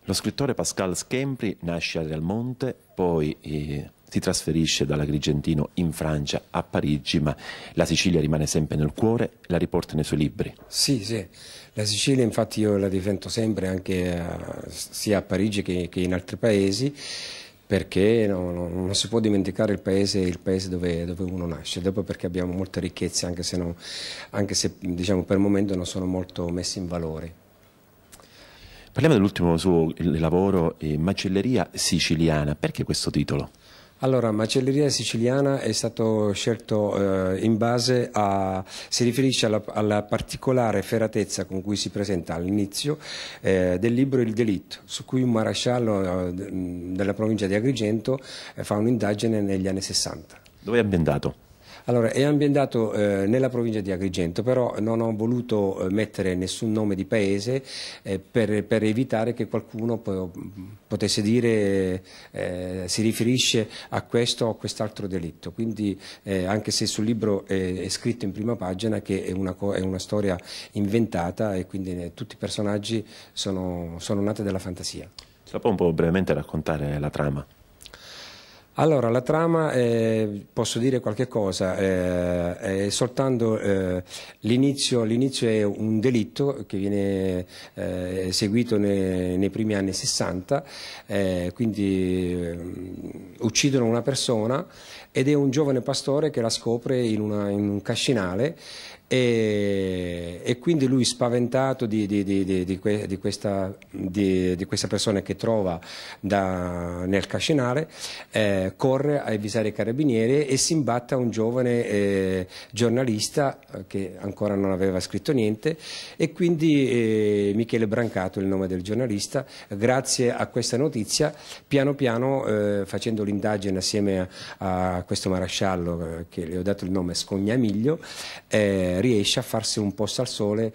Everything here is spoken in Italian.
Lo scrittore Pascal Schembri nasce a Realmonte, poi si trasferisce dall'Agrigentino in Francia a Parigi, ma la Sicilia rimane sempre nel cuore e la riporta nei suoi libri. Sì, sì, la Sicilia infatti io la difendo sempre anche sia a Parigi che in altri paesi, perché non si può dimenticare il paese dove uno nasce, dopo perché abbiamo molte ricchezze anche se diciamo, per il momento non sono molto messe in valore. Parliamo dell'ultimo suo lavoro, Macelleria siciliana. Perché questo titolo? Allora, Macelleria siciliana è stato scelto in base si riferisce alla particolare efferatezza con cui si presenta all'inizio del libro Il delitto, su cui un maresciallo della provincia di Agrigento fa un'indagine negli anni 60. Dove è ambientato? Allora, è ambientato nella provincia di Agrigento, però non ho voluto mettere nessun nome di paese per evitare che qualcuno potesse dire si riferisce a questo o a quest'altro delitto. Quindi, anche se sul libro è scritto in prima pagina che è una storia inventata e quindi tutti i personaggi sono nati dalla fantasia. Ce la può un po' brevemente raccontare la trama? Allora, la trama, posso dire qualche cosa, è soltanto l'inizio è un delitto che viene eseguito nei primi anni 60, quindi uccidono una persona ed è un giovane pastore che la scopre in un cascinale e quindi lui spaventato di questa persona che trova nel cascinale corre a avvisare i carabinieri e si imbatte a un giovane giornalista che ancora non aveva scritto niente e quindi Michele Brancato è il nome del giornalista. Grazie a questa notizia piano piano facendo l'indagine assieme a questo maresciallo che le ho dato il nome Scognamiglio riesce a farsi un posto al sole.